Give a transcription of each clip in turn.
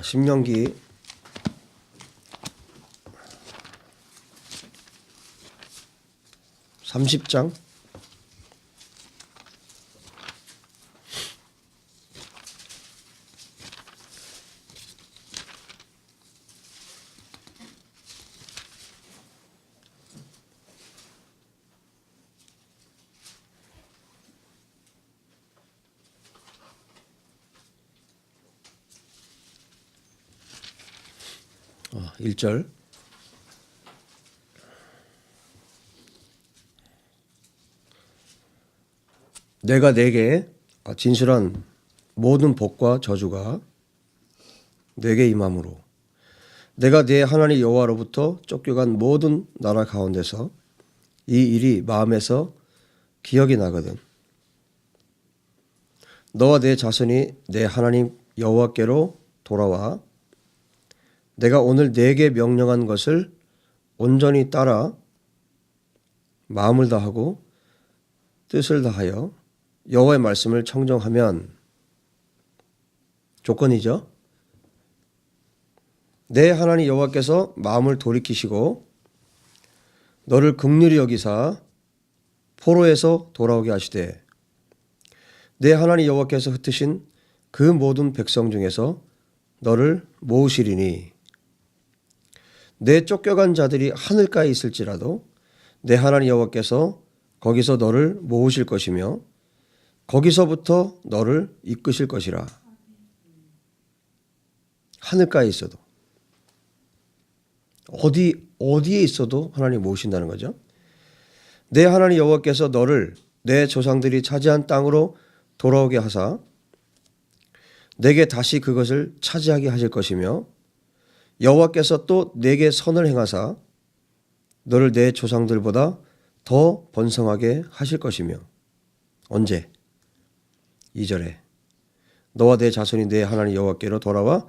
신명기 30장 1절 내가 네게 진실한 모든 복과 저주가 네게 임함으로 내가 네 하나님 여호와로부터 쫓겨간 모든 나라 가운데서 이 일이 마음에서 기억이 나거든. 너와 네 자손이 내 하나님 여호와께로 돌아와 내가 오늘 네게 명령한 것을 온전히 따라 마음을 다하고 뜻을 다하여 여호와의 말씀을 청정하면, 조건이죠. 내 하나님 여호와께서 마음을 돌이키시고 너를 긍휼히 여기사 포로에서 돌아오게 하시되 내 하나님 여호와께서 흩으신 그 모든 백성 중에서 너를 모으시리니 내 쫓겨간 자들이 하늘가에 있을지라도 내 하나님 여호와께서 거기서 너를 모으실 것이며 거기서부터 너를 이끄실 것이라. 하늘가에 있어도 어디에 있어도 하나님 모으신다는 거죠. 내 하나님 여호와께서 너를 내 조상들이 차지한 땅으로 돌아오게 하사 내게 다시 그것을 차지하게 하실 것이며 여호와께서 또 내게 선을 행하사 너를 내 조상들보다 더 번성하게 하실 것이며. 언제? 2절에 너와 내 자손이 내 하나님 여호와께로 돌아와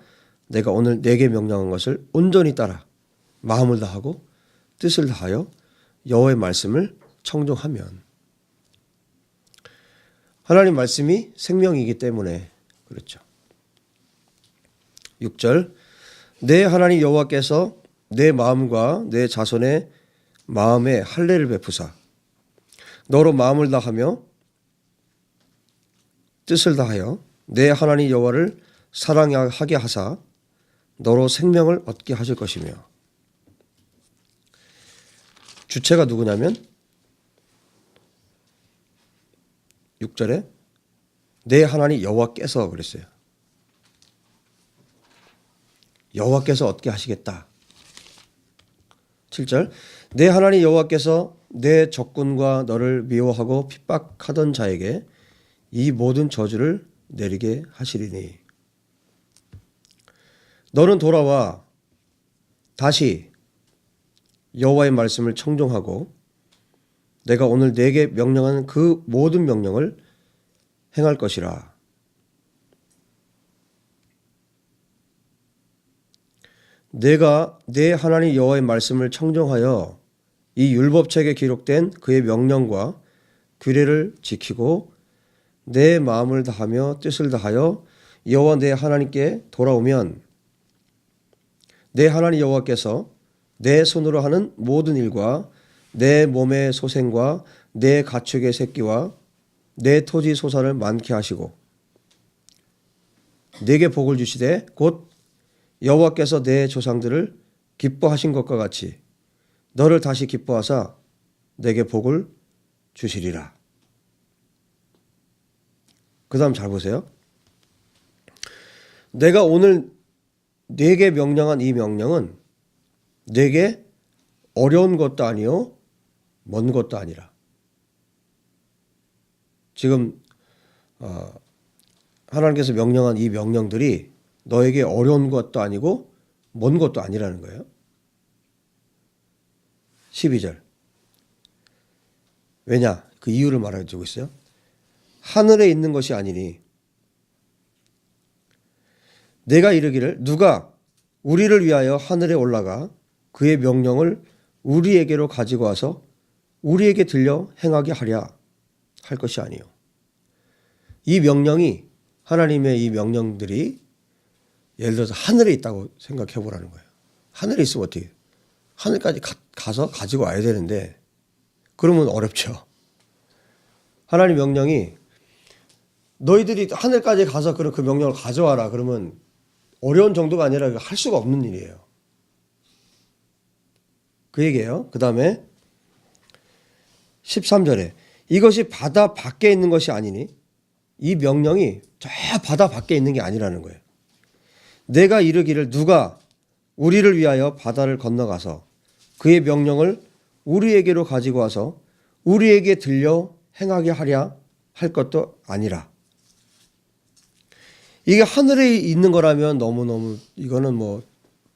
내가 오늘 네게 명령한 것을 온전히 따라 마음을 다하고 뜻을 다하여 여호와의 말씀을 청종하면. 하나님 말씀이 생명이기 때문에 그렇죠. 6절 내 하나님 여호와께서 내 마음과 내 자손의 마음에 할례를 베푸사 너로 마음을 다하며 뜻을 다하여 내 하나님 여호와를 사랑하게 하사 너로 생명을 얻게 하실 것이며. 주체가 누구냐면 6절에 내 하나님 여호와께서 그랬어요. 여호와께서 얻게 하시겠다. 7절 내 하나님 여호와께서 내 적군과 너를 미워하고 핍박하던 자에게 이 모든 저주를 내리게 하시리니 너는 돌아와 다시 여호와의 말씀을 청종하고 내가 오늘 네게 명령하는 그 모든 명령을 행할 것이라. 내가 내 하나님 여호와의 말씀을 청종하여 이 율법책에 기록된 그의 명령과 규례를 지키고 내 마음을 다하며 뜻을 다하여 여호와 내 하나님께 돌아오면 내 하나님 여호와께서 내 손으로 하는 모든 일과 내 몸의 소생과 내 가축의 새끼와 내 토지 소산을 많게 하시고 내게 복을 주시되 곧 여호와께서 내 조상들을 기뻐하신 것과 같이 너를 다시 기뻐하사 내게 복을 주시리라. 그 다음 잘 보세요. 내가 오늘 네게 명령한 이 명령은 네게 어려운 것도 아니요 먼 것도 아니라. 지금 하나님께서 명령한 이 명령들이 너에게 어려운 것도 아니고 먼 것도 아니라는 거예요. 12절 왜냐? 그 이유를 말해주고 있어요. 하늘에 있는 것이 아니니 내가 이르기를 누가 우리를 위하여 하늘에 올라가 그의 명령을 우리에게로 가지고 와서 우리에게 들려 행하게 하랴 할 것이 아니요. 이 명령이 하나님의 이 명령들이 예를 들어서 하늘에 있다고 생각해 보라는 거예요. 하늘에 있으면 어떻게 하늘까지 가서 가지고 와야 되는데 그러면 어렵죠. 하나님 명령이 너희들이 하늘까지 가서 그 명령을 가져와라. 그러면 어려운 정도가 아니라 할 수가 없는 일이에요. 그 얘기예요. 그 다음에 13절에 이것이 바다 밖에 있는 것이 아니니 이 명령이 저 바다 밖에 있는 게 아니라는 거예요. 내가 이르기를 누가 우리를 위하여 바다를 건너가서 그의 명령을 우리에게로 가지고 와서 우리에게 들려 행하게 하랴 할 것도 아니라. 이게 하늘에 있는 거라면 너무너무 이거는 뭐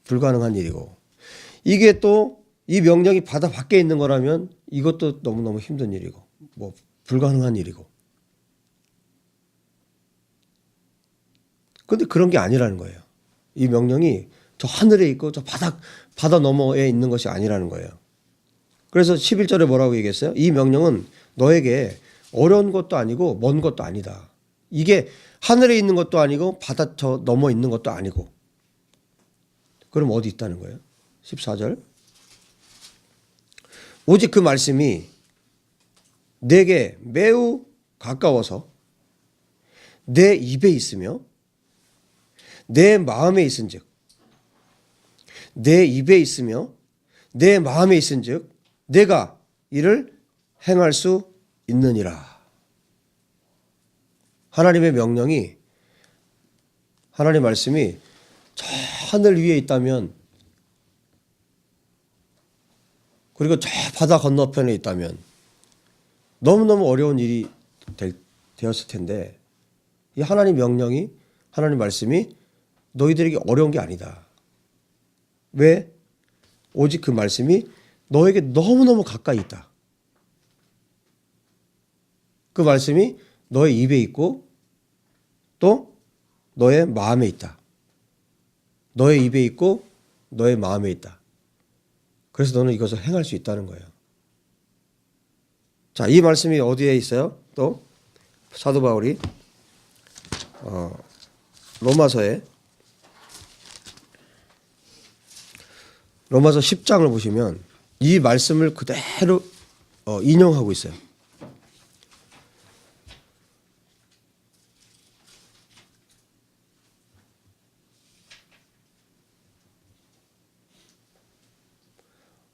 불가능한 일이고 이게 또 이 명령이 바다 밖에 있는 거라면 이것도 너무너무 힘든 일이고 뭐 불가능한 일이고. 그런데 그런 게 아니라는 거예요. 이 명령이 저 하늘에 있고 저 바다 너머에 있는 것이 아니라는 거예요. 그래서 11절에 뭐라고 얘기했어요? 이 명령은 너에게 어려운 것도 아니고 먼 것도 아니다. 이게 하늘에 있는 것도 아니고 바다 저 넘어 있는 것도 아니고. 그럼 어디 있다는 거예요? 14절. 오직 그 말씀이 내게 매우 가까워서 내 입에 있으며 내 마음에 있은즉 내 입에 있으며 내 마음에 있은즉 내가 이를 행할 수 있느니라. 하나님의 명령이 하나님 말씀이 저 하늘 위에 있다면 그리고 저 바다 건너편에 있다면 너무너무 어려운 일이 되었을 텐데 이 하나님 명령이 하나님 말씀이 너희들에게 어려운 게 아니다. 왜? 오직 그 말씀이 너에게 너무너무 가까이 있다. 그 말씀이 너의 입에 있고 또 너의 마음에 있다. 너의 입에 있고 너의 마음에 있다. 그래서 너는 이것을 행할 수 있다는 거예요. 자, 이 말씀이 어디에 있어요? 또 사도 바울이 로마서 10장을 보시면 이 말씀을 그대로 인용하고 있어요.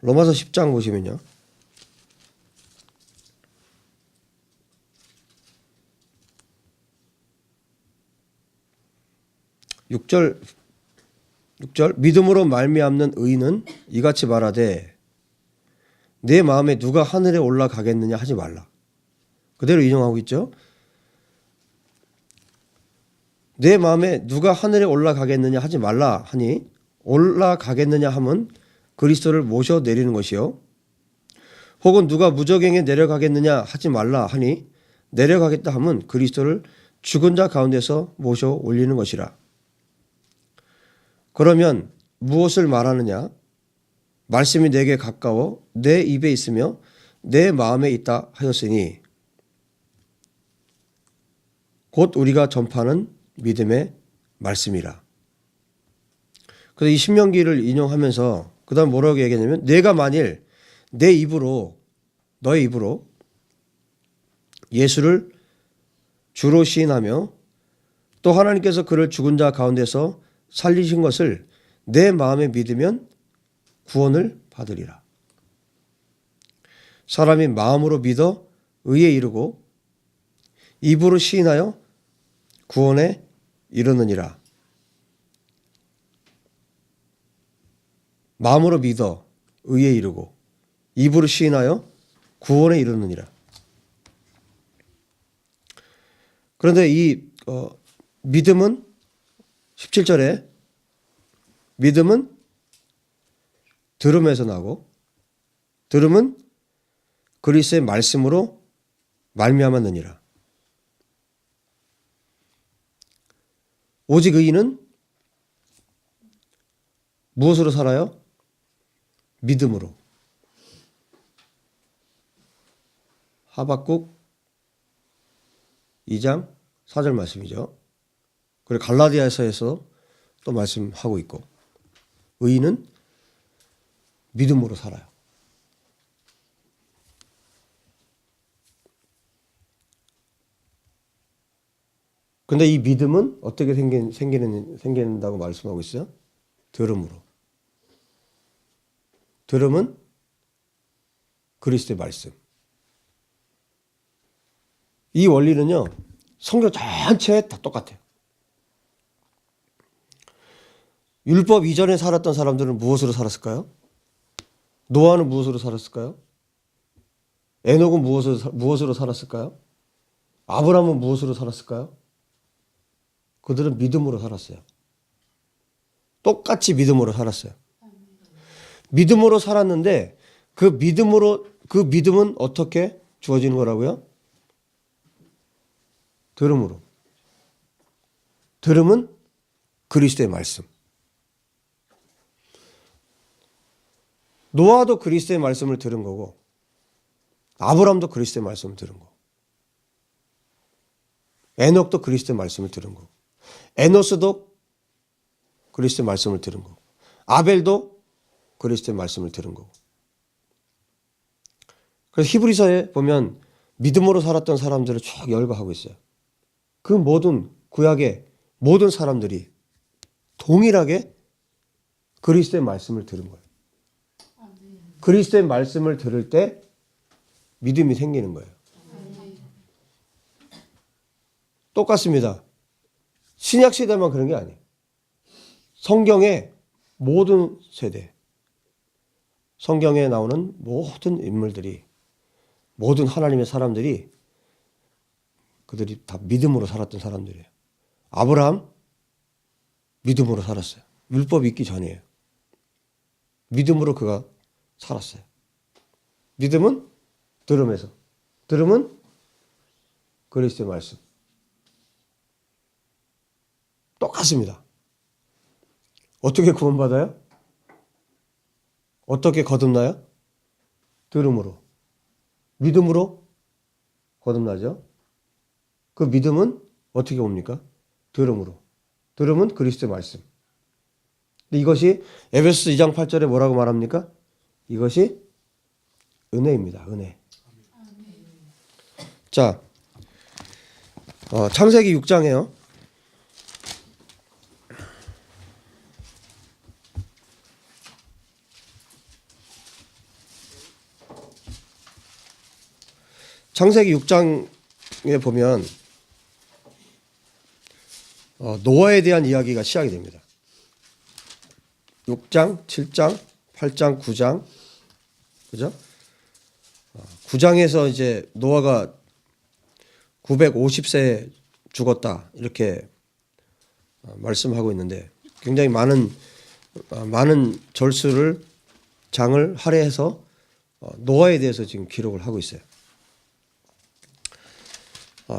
로마서 10장 보시면요. 6절 믿음으로 말미암는 의인은 이같이 말하되 내 마음에 누가 하늘에 올라가겠느냐 하지 말라. 그대로 인용하고 있죠. 내 마음에 누가 하늘에 올라가겠느냐 하지 말라 하니 올라가겠느냐 함은 그리스도를 모셔 내리는 것이요. 혹은 누가 무저갱에 내려가겠느냐 하지 말라 하니 내려가겠다 함은 그리스도를 죽은 자 가운데서 모셔 올리는 것이라. 그러면 무엇을 말하느냐? 말씀이 내게 가까워 내 입에 있으며 내 마음에 있다 하였으니 곧 우리가 전파하는 믿음의 말씀이라. 그래서 이 신명기를 인용하면서 그 다음 뭐라고 얘기하냐면 내가 만일 내 입으로 너의 입으로 예수를 주로 시인하며 또 하나님께서 그를 죽은 자 가운데서 살리신 것을 내 마음에 믿으면 구원을 받으리라. 사람이 마음으로 믿어 의에 이르고 입으로 시인하여 구원에 이르느니라. 마음으로 믿어 의에 이르고 입으로 시인하여 구원에 이르느니라. 그런데 이 믿음은 17절에 믿음은 들음에서 나고 들음은 그리스도의 말씀으로 말미암았느니라. 오직 의인은 무엇으로 살아요? 믿음으로. 하박국 2장 4절 말씀이죠. 그리고 갈라디아서에서 또 말씀하고 있고, 의인은 믿음으로 살아요. 근데 이 믿음은 어떻게 생긴다고 말씀하고 있어요? 들음으로. 들음은 그리스도의 말씀. 이 원리는요, 성경 전체에 다 똑같아요. 율법 이전에 살았던 사람들은 무엇으로 살았을까요? 노아는 무엇으로 살았을까요? 에녹은 무엇으로 살았을까요? 아브라함은 무엇으로 살았을까요? 그들은 믿음으로 살았어요. 똑같이 믿음으로 살았어요. 믿음으로 살았는데 그 믿음은 어떻게 주어지는 거라고요? 들음으로. 들음은 그리스도의 말씀. 노아도 그리스도의 말씀을 들은 거고, 아브라함도 그리스도의 말씀을 들은 거고, 에녹도 그리스도의 말씀을 들은 거고, 에노스도 그리스도의 말씀을 들은 거고, 아벨도 그리스도의 말씀을 들은 거고. 그래서 히브리서에 보면 믿음으로 살았던 사람들을 쭉 열거하고 있어요. 그 모든 구약의 모든 사람들이 동일하게 그리스도의 말씀을 들은 거예요. 그리스도의 말씀을 들을 때 믿음이 생기는 거예요. 똑같습니다. 신약 시대만 그런 게 아니에요. 성경의 모든 세대, 성경에 나오는 모든 인물들이, 모든 하나님의 사람들이 그들이 다 믿음으로 살았던 사람들이에요. 아브라함 믿음으로 살았어요. 율법이 있기 전이에요. 믿음으로 그가 살았어요. 믿음은 들음에서, 들음은 그리스도의 말씀. 똑같습니다. 어떻게 구원받아요? 어떻게 거듭나요? 들음으로. 믿음으로 거듭나죠. 그 믿음은 어떻게 옵니까? 들음으로. 들음은 그리스도의 말씀. 근데 이것이 에베소서 2장 8절에 뭐라고 말합니까? 이것이 은혜입니다. 은혜. 자, 창세기 6장에요. 창세기 6장에 보면 노아에 대한 이야기가 시작이 됩니다. 6장, 7장, 8장, 9장, 그죠? 9장에서 이제 노아가 950세에 죽었다 이렇게 말씀하고 있는데 굉장히 많은 절수를 장을 할애해서 노아에 대해서 지금 기록을 하고 있어요.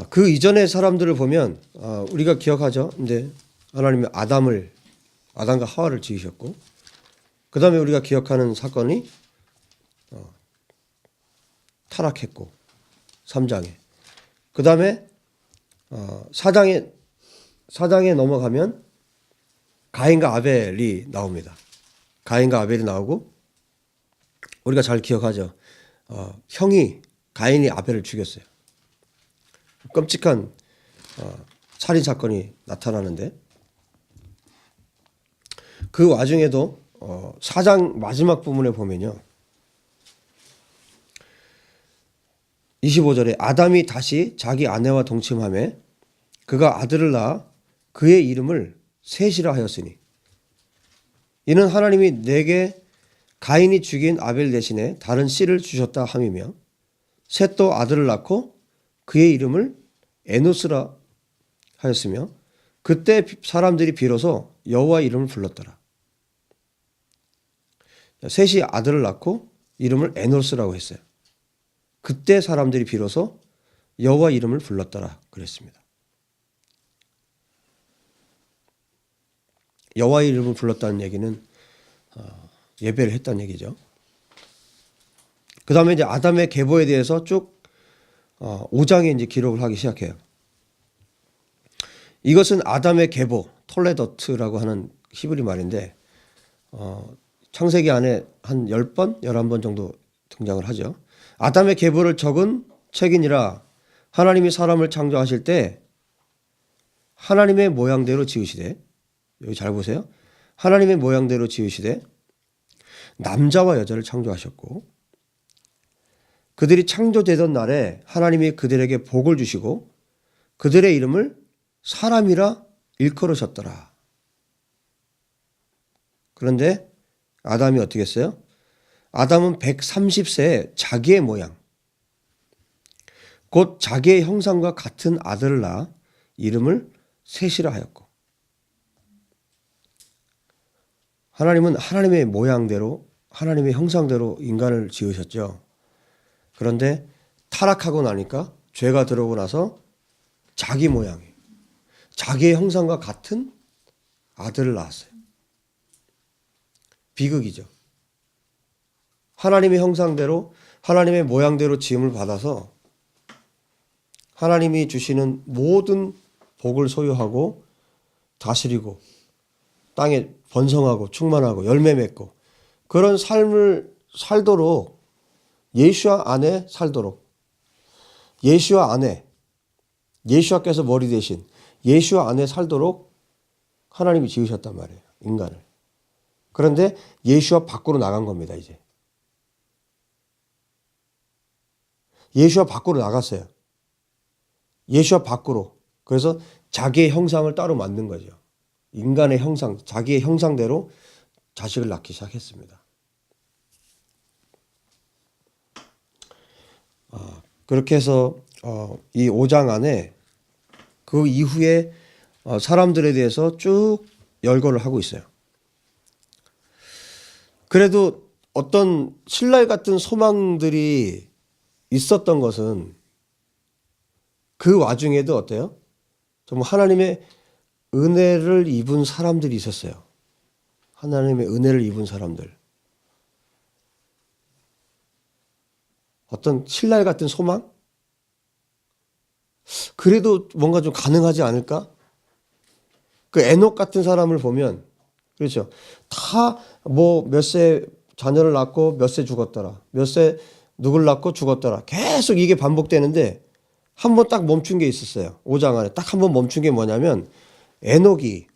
그 이전의 사람들을 보면 우리가 기억하죠. 근데 하나님이 아담과 하와를 지으셨고, 그 다음에 우리가 기억하는 사건이 타락했고 3장에, 그 다음에 4장에 넘어가면 가인과 아벨이 나옵니다. 가인과 아벨이 나오고 우리가 잘 기억하죠. 가인이 아벨을 죽였어요. 끔찍한 살인 사건이 나타나는데 그 와중에도 4장 마지막 부분에 보면요, 25절에 아담이 다시 자기 아내와 동침하며 그가 아들을 낳아 그의 이름을 셋이라 하였으니 이는 하나님이 내게 가인이 죽인 아벨 대신에 다른 씨를 주셨다 함이며 셋도 아들을 낳고 그의 이름을 에노스라 하였으며 그때 사람들이 비로소 여호와 이름을 불렀더라. 셋이 아들을 낳고 이름을 에노스라고 했어요. 그때 사람들이 비로소 여호와 이름을 불렀더라 그랬습니다. 여호와 이름을 불렀다는 얘기는 예배를 했다는 얘기죠. 그 다음에 이제 아담의 계보에 대해서 쭉 5장에 이제 기록을 하기 시작해요. 이것은 아담의 계보, 톨레더트라고 하는 히브리 말인데 창세기 안에 한 10번, 11번 정도 등장을 하죠. 아담의 계보를 적은 책이니라. 하나님이 사람을 창조하실 때 하나님의 모양대로 지으시되, 여기 잘 보세요. 하나님의 모양대로 지으시되 남자와 여자를 창조하셨고, 그들이 창조되던 날에 하나님이 그들에게 복을 주시고 그들의 이름을 사람이라 일컬으셨더라. 그런데 아담이 어떻게 했어요? 아담은 130세에 자기의 모양, 곧 자기의 형상과 같은 아들을 낳아 이름을 셋이라 하였고, 하나님은 하나님의 모양대로 하나님의 형상대로 인간을 지으셨죠. 그런데 타락하고 나니까, 죄가 들어오고 나서 자기 모양이, 자기의 형상과 같은 아들을 낳았어요. 비극이죠. 하나님의 형상대로 하나님의 모양대로 지음을 받아서 하나님이 주시는 모든 복을 소유하고 다스리고 땅에 번성하고 충만하고 열매 맺고 그런 삶을 살도록, 예수와 안에 살도록, 예수와 안에, 예수와께서 머리 대신 예수와 안에 살도록 하나님이 지으셨단 말이에요, 인간을. 그런데 예수와 밖으로 나간 겁니다. 이제 예수와 밖으로 나갔어요. 예수와 밖으로. 그래서 자기의 형상을 따로 만든 거죠. 인간의 형상, 자기의 형상대로 자식을 낳기 시작했습니다. 그렇게 해서 이 5장 안에 그 이후에 사람들에 대해서 쭉 열거를 하고 있어요. 그래도 어떤 신랄 같은 소망들이 있었던 것은 그 와중에도 어때요? 정말 하나님의 은혜를 입은 사람들이 있었어요. 하나님의 은혜를 입은 사람들. 어떤 신랄 같은 소망? 그래도 뭔가 좀 가능하지 않을까? 그 에녹 같은 사람을 보면, 그렇죠. 다 뭐 몇 세 자녀를 낳고 몇 세 죽었더라. 몇 세 누굴 낳고 죽었더라. 계속 이게 반복되는데 한 번 딱 멈춘 게 있었어요. 5장 안에 딱 한 번 멈춘 게 뭐냐면, 에녹이,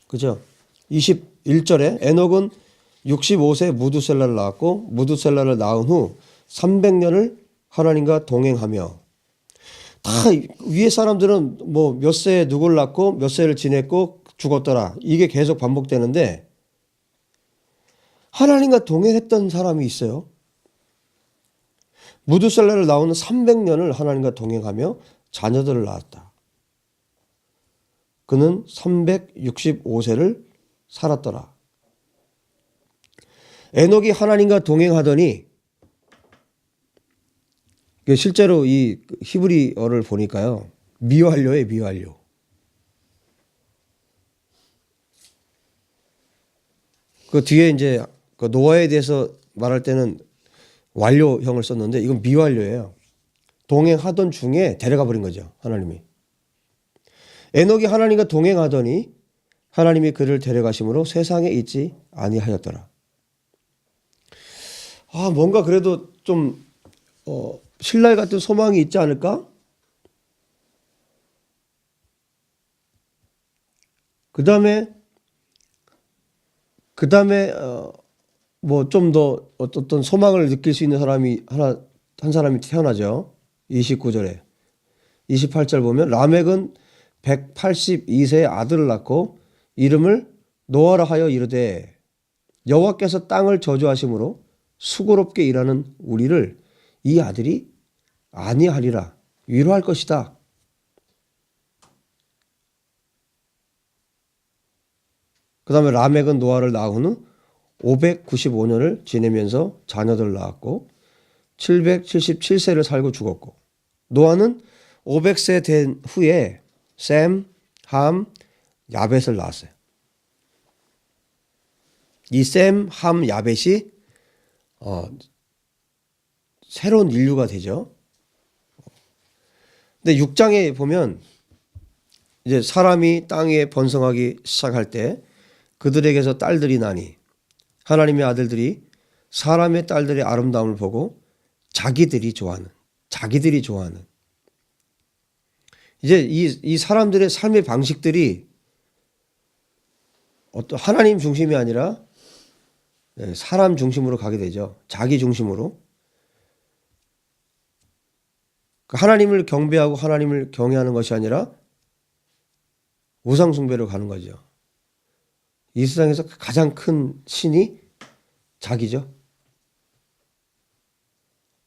그죠? 21절에 에녹은 65세 무두셀라를 낳았고 무두셀라를 낳은 후 300년을 하나님과 동행하며, 다 위에 사람들은 뭐 몇 세에 누굴 낳고 몇 세를 지냈고 죽었더라. 이게 계속 반복되는데 하나님과 동행했던 사람이 있어요. 무두셀라를 낳은 300년을 하나님과 동행하며 자녀들을 낳았다. 그는 365세를 살았더라. 에녹이 하나님과 동행하더니, 실제로 이 히브리어를 보니까요, 미완료예요, 미완료. 그 뒤에 이제 그 노아에 대해서 말할 때는 완료형을 썼는데 이건 미완료예요. 동행하던 중에 데려가 버린 거죠, 하나님이. 에녹이 하나님과 동행하더니 하나님이 그를 데려가심으로 세상에 있지 아니하였더라. 뭔가 그래도 좀 신랄 같은 소망이 있지 않을까? 그 다음에 뭐 좀 더 어떤 소망을 느낄 수 있는 사람이 한 사람이 태어나죠. 29절에. 28절 보면 라멕은 182세의 아들을 낳고 이름을 노아라 하여 이르되, 여호와께서 땅을 저주하심으로 수고롭게 일하는 우리를 이 아들이 아니하리라 위로할 것이다. 그 다음에 라멕은 노아를 낳은 후 595년을 지내면서 자녀들을 낳았고 777세를 살고 죽었고, 노아는 500세 된 후에 셈, 함, 야벳을 낳았어요. 이 셈, 함, 야벳이 새로운 인류가 되죠. 근데 6장에 보면 이제 사람이 땅에 번성하기 시작할 때 그들에게서 딸들이 나니 하나님의 아들들이 사람의 딸들의 아름다움을 보고 자기들이 좋아하는 이제 이 사람들의 삶의 방식들이 어떤 하나님 중심이 아니라 사람 중심으로 가게 되죠. 자기 중심으로. 하나님을 경배하고 하나님을 경외하는 것이 아니라 우상 숭배로 가는 거죠. 이 세상에서 가장 큰 신이 자기죠.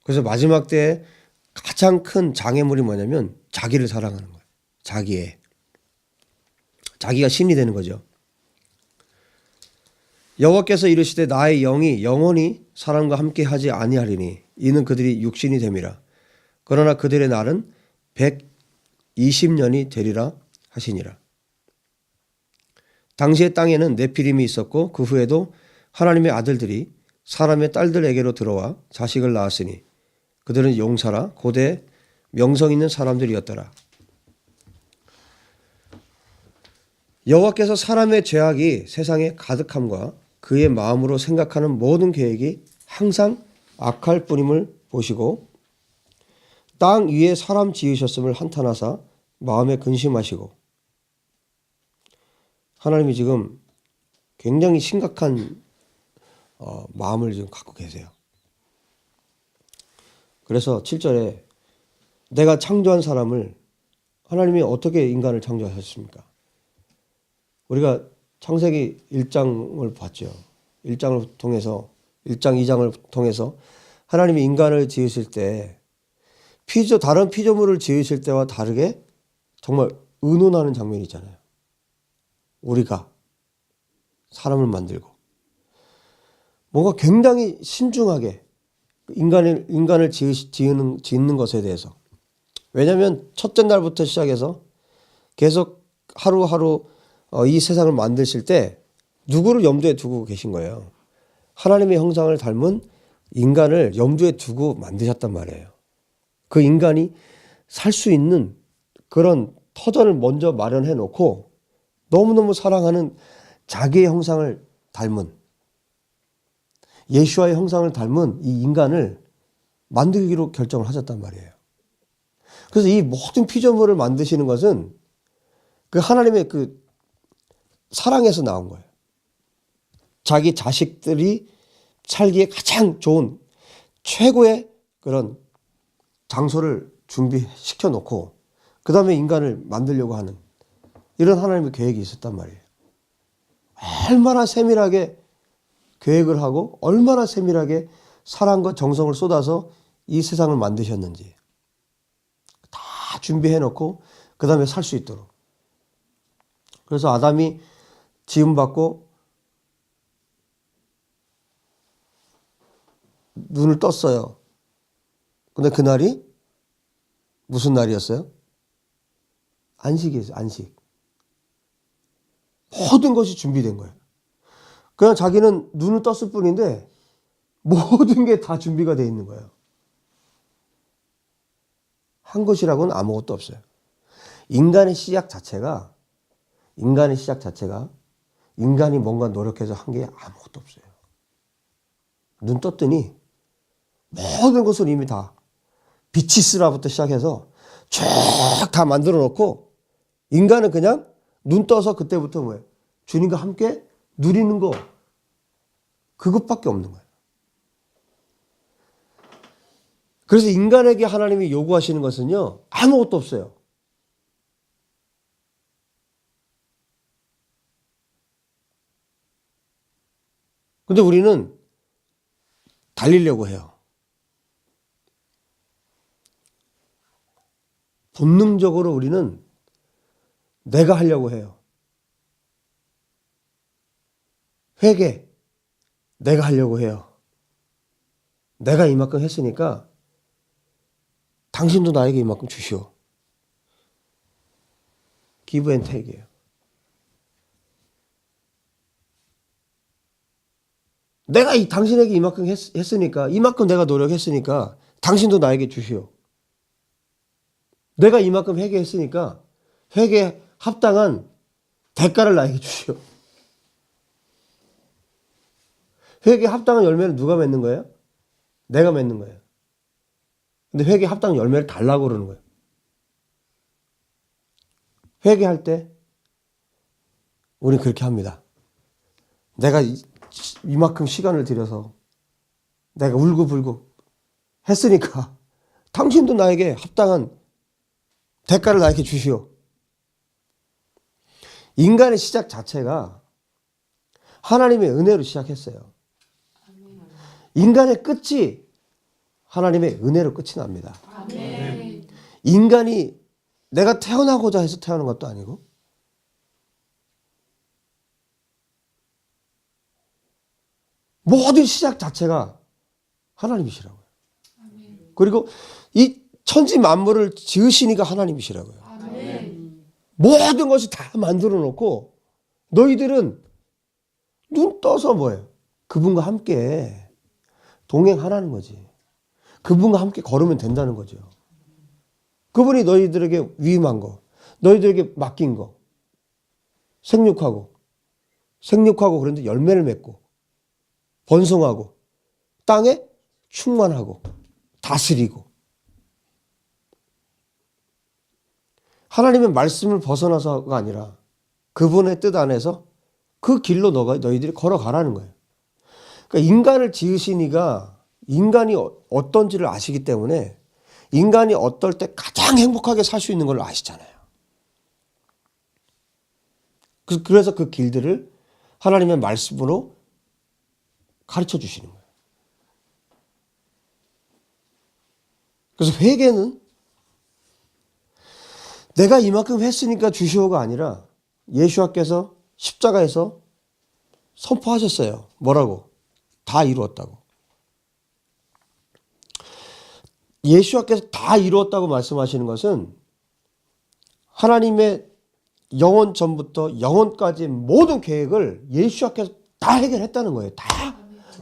그래서 마지막 때에 가장 큰 장애물이 뭐냐면 자기를 사랑하는 거예요. 자기가 신이 되는 거죠. 여호와께서 이르시되 나의 영이 영원히 사람과 함께 하지 아니하리니 이는 그들이 육신이 됨이라. 그러나 그들의 날은 120년이 되리라 하시니라. 당시의 땅에는 네피림이 있었고 그 후에도 하나님의 아들들이 사람의 딸들에게로 들어와 자식을 낳았으니 그들은 용사라 고대 명성 있는 사람들이었더라. 여호와께서 사람의 죄악이 세상에 가득함과 그의 마음으로 생각하는 모든 계획이 항상 악할 뿐임을 보시고 땅 위에 사람 지으셨음을 한탄하사 마음에 근심하시고 하나님이 지금 굉장히 심각한 마음을 지금 갖고 계세요. 그래서 7절에 내가 창조한 사람을 하나님이 어떻게 인간을 창조하셨습니까? 우리가 창세기 1장을 봤죠. 1장을 통해서 1장 2장을 통해서 하나님이 인간을 지으실 때 다른 피조물을 지으실 때와 다르게 정말 의논하는 장면이 있잖아요. 우리가 사람을 만들고 뭔가 굉장히 신중하게 인간을 짓는 것에 대해서. 왜냐하면 첫째 날부터 시작해서 계속 하루하루 이 세상을 만드실 때 누구를 염두에 두고 계신 거예요. 하나님의 형상을 닮은 인간을 염두에 두고 만드셨단 말이에요. 그 인간이 살 수 있는 그런 터전을 먼저 마련해 놓고 너무너무 사랑하는 자기의 형상을 닮은 예수와의 형상을 닮은 이 인간을 만들기로 결정을 하셨단 말이에요. 그래서 이 모든 피조물을 만드시는 것은 그 하나님의 그 사랑에서 나온 거예요. 자기 자식들이 살기에 가장 좋은 최고의 그런 장소를 준비시켜 놓고 그 다음에 인간을 만들려고 하는 이런 하나님의 계획이 있었단 말이에요. 얼마나 세밀하게 계획을 하고 얼마나 세밀하게 사랑과 정성을 쏟아서 이 세상을 만드셨는지 다 준비해 놓고 그 다음에 살 수 있도록. 그래서 아담이 지음받고 눈을 떴어요. 근데 그날이 무슨 날이었어요? 안식이었어요. 안식. 모든 것이 준비된 거예요. 그냥 자기는 눈을 떴을 뿐인데 모든 게 다 준비가 되어 있는 거예요. 한 것이라고는 아무것도 없어요. 인간의 시작 자체가 인간이 뭔가 노력해서 한 게 아무것도 없어요. 눈 떴더니 모든 것을 이미 다 비치스라부터 시작해서 쭉 다 만들어 놓고 인간은 그냥 눈 떠서 그때부터 뭐예요? 주님과 함께 누리는 거 그것밖에 없는 거예요. 그래서 인간에게 하나님이 요구하시는 것은요 아무것도 없어요. 근데 우리는 달리려고 해요. 본능적으로 우리는 내가 하려고 해요. 회개, 내가 하려고 해요. 내가 이만큼 했으니까 당신도 나에게 이만큼 주시오. 기브 앤 테이크예요. 내가 당신에게 이만큼 했으니까 이만큼 내가 노력했으니까 당신도 나에게 주시오. 내가 이만큼 회개했으니까 합당한 대가를 나에게 주시오. 회개에 합당한 열매는 누가 맺는 거예요? 내가 맺는 거예요. 근데 회개에 합당한 열매를 달라고 그러는 거예요. 회개할 때 우리는 그렇게 합니다. 내가 이만큼 시간을 들여서 내가 울고불고 했으니까 당신도 나에게 합당한 대가를 나에게 주시오. 인간의 시작 자체가 하나님의 은혜로 시작했어요. 인간의 끝이 하나님의 은혜로 끝이 납니다. 인간이 내가 태어나고자 해서 태어난 것도 아니고 모든 시작 자체가 하나님이시라고요. 그리고 이 천지 만물을 지으시니까 하나님이시라고요. 모든 것이 다 만들어 놓고 너희들은 눈 떠서 뭐예요? 그분과 함께 동행하라는 거지. 그분과 함께 걸으면 된다는 거죠. 그분이 너희들에게 위임한 거, 너희들에게 맡긴 거, 생육하고 그런데 열매를 맺고 번성하고 땅에 충만하고 다스리고 하나님의 말씀을 벗어나서가 아니라 그분의 뜻 안에서 그 길로 너희들이 걸어가라는 거예요. 그러니까 인간을 지으시니가 인간이 어떤지를 아시기 때문에 인간이 어떨 때 가장 행복하게 살 수 있는 걸 아시잖아요. 그래서 그 길들을 하나님의 말씀으로 가르쳐 주시는 거예요. 그래서 회개는 내가 이만큼 했으니까 주시오가 아니라 예수님께서 십자가에서 선포하셨어요. 뭐라고? 다 이루었다고. 예수님께서 다 이루었다고 말씀하시는 것은 하나님의 영원 전부터 영원까지 모든 계획을 예수님께서 다 해결했다는 거예요.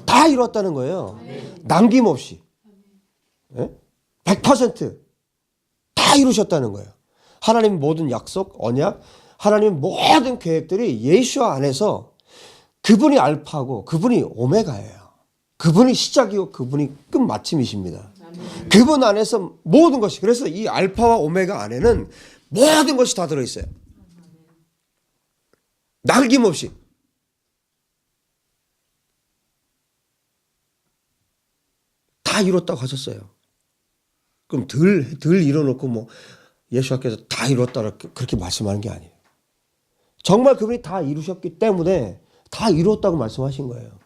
다 이루었다는 거예요. 남김없이. 100%다 이루셨다는 거예요. 하나님의 모든 약속, 언약, 하나님의 모든 계획들이 예수와 안에서 그분이 알파고 그분이 오메가예요. 그분이 시작이고 그분이 끝마침이십니다. 그분 안에서 모든 것이, 그래서 이 알파와 오메가 안에는 모든 것이 다 들어있어요. 남김없이. 다 이뤘다고 하셨어요. 그럼 덜 이뤄놓고 뭐 예수님께서 다 이뤘다 그렇게 말씀하는 게 아니에요. 정말 그분이 다 이루셨기 때문에 다 이뤘다고 말씀하신 거예요.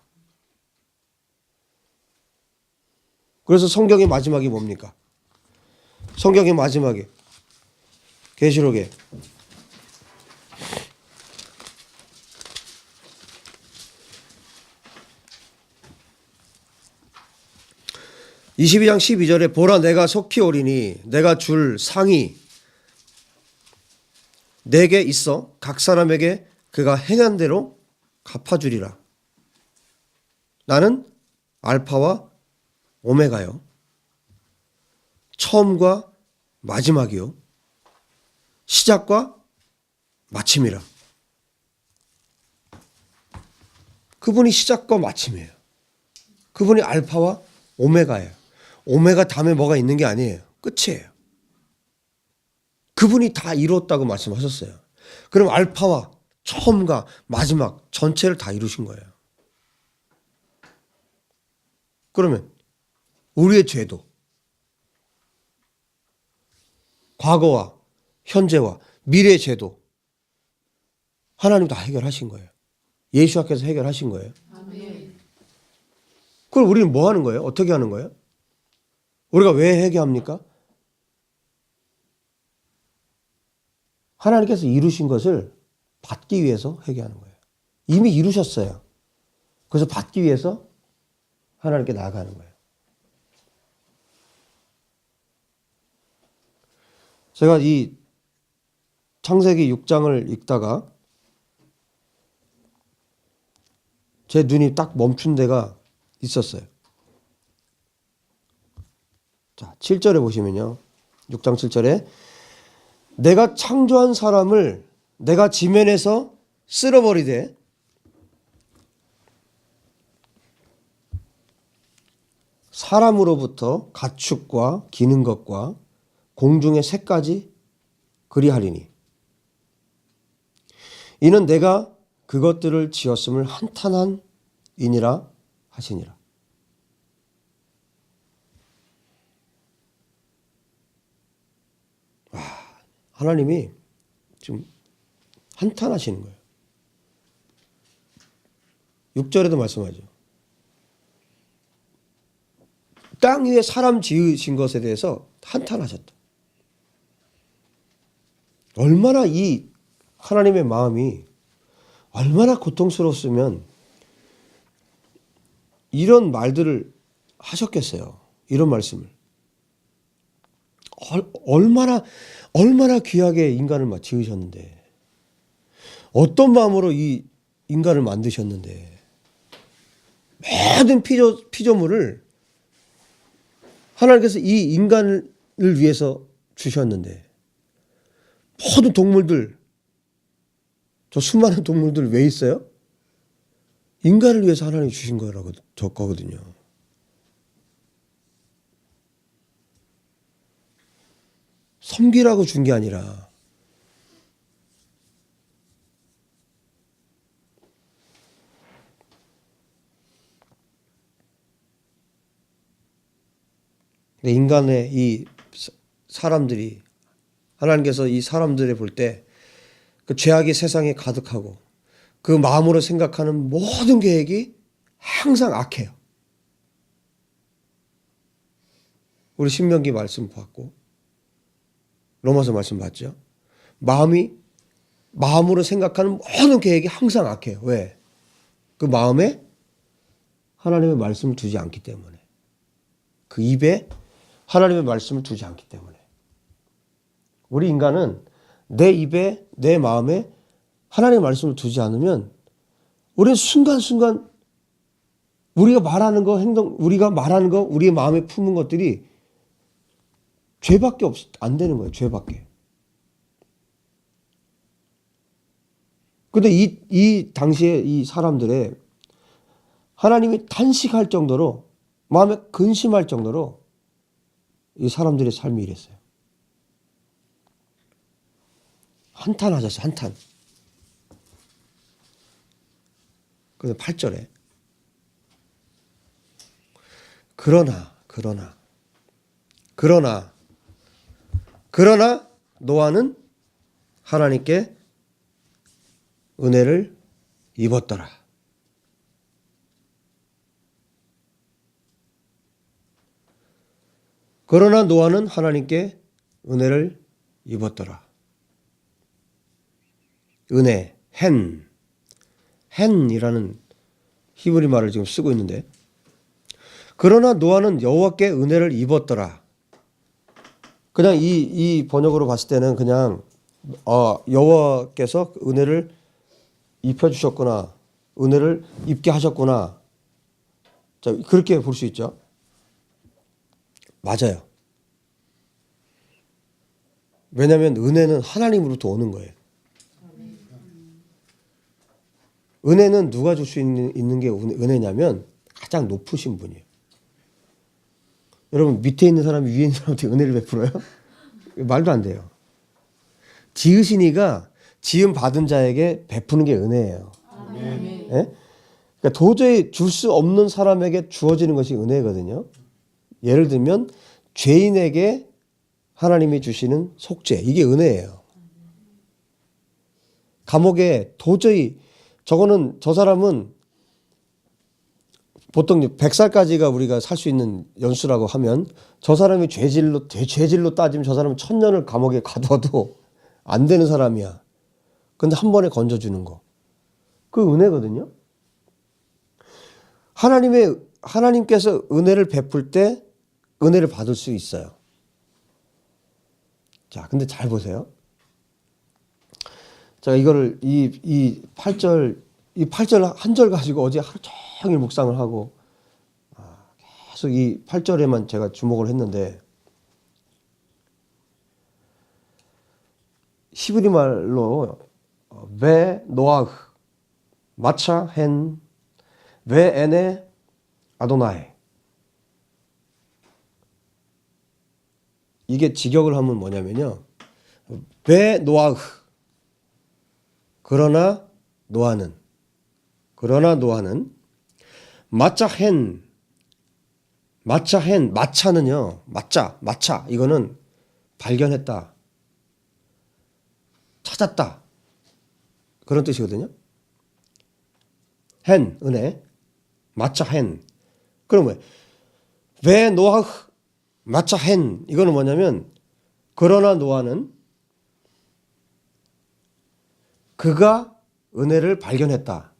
그래서 성경의 마지막이 뭡니까? 성경의 마지막에 계시록에 22장 12절에 보라 내가 속히 오리니 내가 줄 상이 내게 있어 각 사람에게 그가 행한 대로 갚아주리라. 나는 알파와 오메가요. 처음과 마지막이요. 시작과 마침이라. 그분이 시작과 마침이에요. 그분이 알파와 오메가예요. 오메가 다음에 뭐가 있는 게 아니에요. 끝이에요. 그분이 다 이루었다고 말씀하셨어요. 그럼 알파와 처음과 마지막 전체를 다 이루신 거예요. 그러면 우리의 죄도 과거와 현재와 미래의 죄도 하나님 다 해결하신 거예요. 예수님께서 해결하신 거예요. 그럼 우리는 뭐 하는 거예요? 어떻게 하는 거예요? 우리가 왜 회개합니까? 하나님께서 이루신 것을 받기 위해서 회개하는 거예요. 이미 이루셨어요. 그래서 받기 위해서 하나님께 나아가는 거예요. 제가 이 창세기 6장을 읽다가 제 눈이 딱 멈춘 데가 있었어요. 자, 7절에 보시면요. 6장 7절에 내가 창조한 사람을 내가 지면에서 쓸어버리되 사람으로부터 가축과 기는 것과 공중의 새까지 그리하리니 이는 내가 그것들을 지었음을 한탄한 이니라 하시니라. 와, 하나님이 지금 한탄하시는 거예요. 6절에도 말씀하죠. 땅 위에 사람 지으신 것에 대해서 한탄하셨다. 얼마나 이 하나님의 마음이 얼마나 고통스러웠으면 이런 말들을 하셨겠어요. 이런 말씀을. 얼마나 귀하게 인간을 지으셨는데 어떤 마음으로 이 인간을 만드셨는데 모든 피조물을 하나님께서 이 인간을 위해서 주셨는데 모든 동물들, 저 수많은 동물들 왜 있어요? 인간을 위해서 하나님이 주신 거라고 거거든요. 섬기라고 준 게 아니라 인간의 이 사람들이 하나님께서 이 사람들을 볼 때 그 죄악이 세상에 가득하고 그 마음으로 생각하는 모든 계획이 항상 악해요. 우리 신명기 말씀 봤고 로마서 말씀 봤죠. 마음으로 생각하는 모든 계획이 항상 악해요. 왜? 그 마음에 하나님의 말씀을 두지 않기 때문에. 그 입에 하나님의 말씀을 두지 않기 때문에. 우리 인간은 내 입에 내 마음에 하나님의 말씀을 두지 않으면 우리는 순간순간 우리가 말하는 거 우리의 마음에 품은 것들이 죄밖에 안 되는 거예요. 죄밖에. 근데 이 당시에 이 사람들의 하나님이 탄식할 정도로 마음에 근심할 정도로 이 사람들의 삶이 이랬어요. 한탄하셨어요. 한탄. 그래서 8절에 그러나 노아는 하나님께 은혜를 입었더라. 그러나 노아는 하나님께 은혜를 입었더라. 은혜, hen이라는 히브리 말을 지금 쓰고 있는데, 그러나 노아는 여호와께 은혜를 입었더라. 그냥 이 번역으로 봤을 때는 그냥 여호와께서 은혜를 입혀주셨구나, 은혜를 입게 하셨구나, 자, 그렇게 볼 수 있죠. 맞아요. 왜냐하면 은혜는 하나님으로부터 오는 거예요. 은혜는 누가 줄 수 있는 게 은혜냐면 가장 높으신 분이에요. 여러분, 밑에 있는 사람이 위에 있는 사람한테 은혜를 베풀어요? 말도 안 돼요. 지으신 이가 지음 받은 자에게 베푸는 게 은혜예요. 네? 그러니까 도저히 줄 수 없는 사람에게 주어지는 것이 은혜거든요. 예를 들면 죄인에게 하나님이 주시는 속죄, 이게 은혜예요. 감옥에 도저히 저 사람은 보통 100살까지가 우리가 살 수 있는 연수라고 하면 저 사람이 죄질로 따지면 저 사람은 1000년을 감옥에 가둬도 안 되는 사람이야. 근데 한 번에 건져주는 거. 그 은혜거든요. 하나님께서 은혜를 베풀 때 은혜를 받을 수 있어요. 자, 근데 잘 보세요. 제가 이거를 이 8절 한 절 가지고 어제 하루 종일 묵상을 하고 계속 이 8절에만 제가 주목을 했는데, 히브리 말로 베 노아흐 마차 헨 베 에네 아도나이. 이게 직역을 하면 뭐냐면요. 베 노아흐 그러나 노아는 마차 헨 마차는요. 마차 이거는 발견했다. 찾았다. 그런 뜻이거든요. 헨 은혜 마차 헨. 그러면 왜 노아흐 마차 헨 이거는 뭐냐면 그러나 노아는 그가 은혜를 발견했다.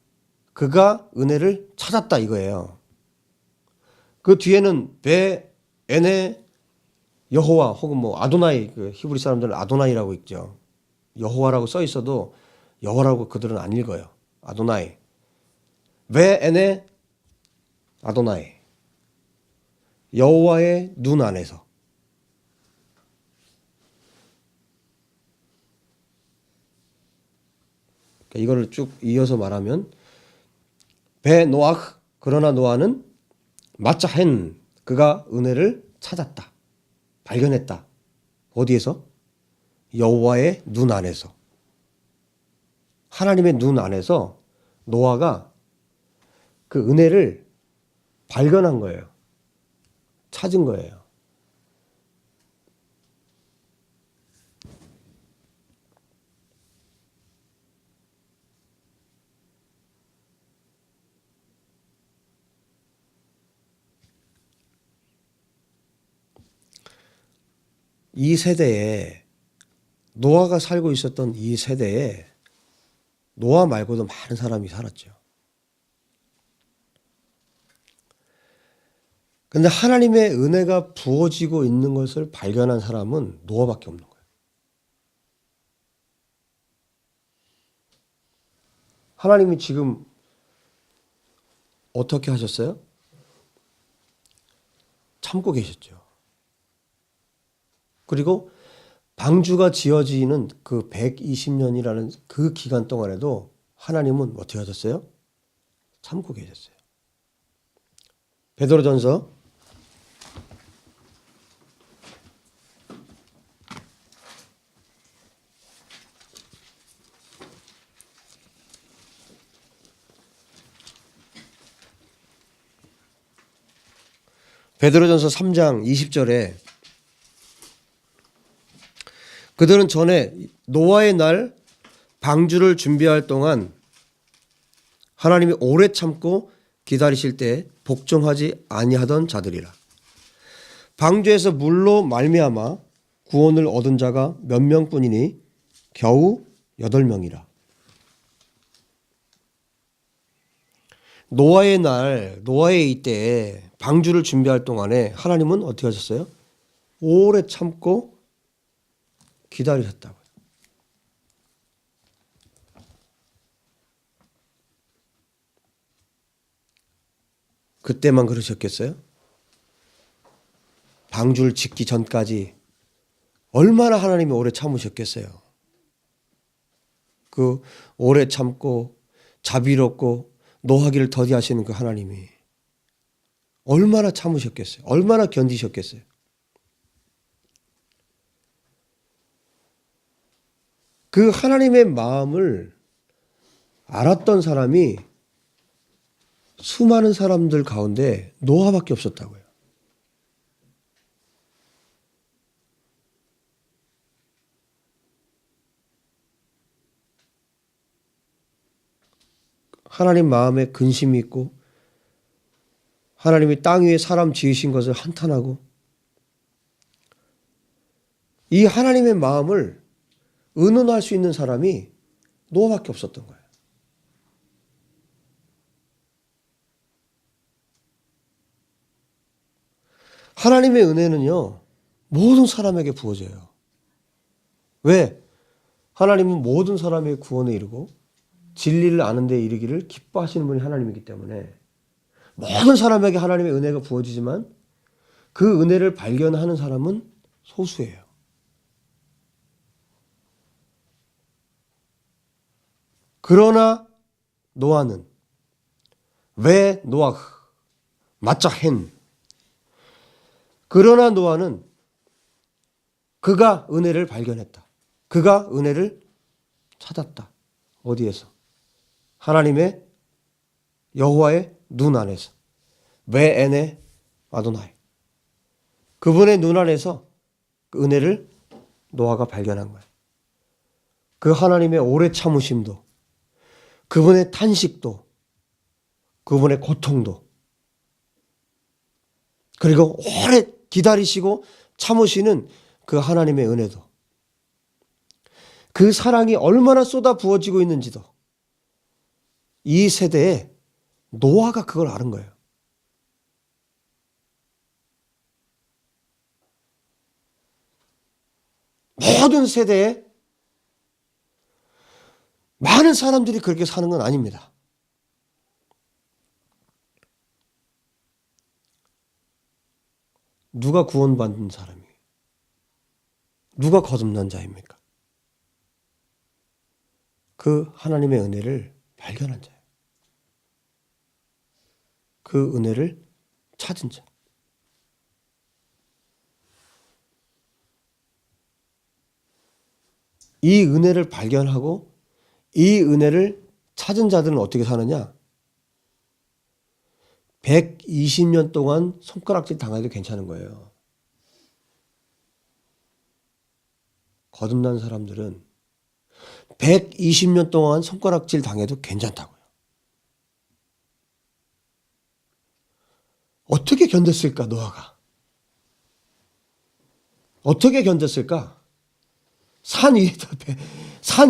그가 은혜를 찾았다 이거예요. 그 뒤에는 베 에네 여호와 혹은 뭐 아도나이 그 히브리 사람들은 아도나이라고 읽죠. 여호와라고 써 있어도 여호와라고 그들은 안 읽어요. 아도나이. 베 에네 아도나이. 여호와의 눈 안에서. 이거를 쭉 이어서 말하면 베 노아흐 그러나 노아는 마차 헨 그가 은혜를 찾았다. 발견했다. 어디에서? 여호와의 눈 안에서. 하나님의 눈 안에서 노아가 그 은혜를 발견한 거예요. 찾은 거예요. 이 세대에 노아가 살고 있었던 이 세대에 노아 말고도 많은 사람이 살았죠. 근데 하나님의 은혜가 부어지고 있는 것을 발견한 사람은 노아밖에 없는 거예요. 하나님이 지금 어떻게 하셨어요? 참고 계셨죠. 그리고 방주가 지어지는 그 120년이라는 그 기간 동안에도 하나님은 어떻게 하셨어요? 참고 계셨어요. 베드로전서 3장 20절에 그들은 전에 노아의 날 방주를 준비할 동안 하나님이 오래 참고 기다리실 때 복종하지 아니하던 자들이라. 방주에서 물로 말미암아 구원을 얻은 자가 몇 명뿐이니 겨우 8명이라. 노아의 날, 노아의 이때 방주를 준비할 동안에 하나님은 어떻게 하셨어요? 오래 참고 기다리셨다고요. 그때만 그러셨겠어요? 방주를 짓기 전까지 얼마나 하나님이 오래 참으셨겠어요? 그 오래 참고 자비롭고 노하기를 더디하시는 그 하나님이 얼마나 참으셨겠어요? 얼마나 견디셨겠어요? 그 하나님의 마음을 알았던 사람이 수많은 사람들 가운데 노아밖에 없었다고요. 하나님 마음에 근심이 있고 하나님이 땅 위에 사람 지으신 것을 한탄하고 이 하나님의 마음을 의논할 수 있는 사람이 노아밖에 없었던 거예요. 하나님의 은혜는요, 모든 사람에게 부어져요. 왜? 하나님은 모든 사람의 구원에 이르고 진리를 아는 데 이르기를 기뻐하시는 분이 하나님이기 때문에 모든 사람에게 하나님의 은혜가 부어지지만 그 은혜를 발견하는 사람은 소수예요. 그러나 노아는 왜 노아 맞자 헨 그러나 노아는 그가 은혜를 발견했다. 그가 은혜를 찾았다. 어디에서? 하나님의 여호와의 눈 안에서. 왜 에네 아도나이. 그분의 눈 안에서 그 은혜를 노아가 발견한 거야. 그 하나님의 오래 참으심도, 그분의 탄식도, 그분의 고통도, 그리고 오래 기다리시고 참으시는 그 하나님의 은혜도, 그 사랑이 얼마나 쏟아 부어지고 있는지도 이 세대에 노아가 그걸 아는 거예요. 모든 세대에 많은 사람들이 그렇게 사는 건 아닙니다. 누가 구원받는 사람이, 누가 거듭난 자입니까? 그 하나님의 은혜를 발견한 자예요. 그 은혜를 찾은 자. 이 은혜를 발견하고 이 은혜를 찾은 자들은 어떻게 사느냐? 120년 동안 손가락질 당해도 괜찮은 거예요. 거듭난 사람들은 120년 동안 손가락질 당해도 괜찮다고요. 어떻게 견뎠을까, 노아가? 어떻게 견뎠을까? 산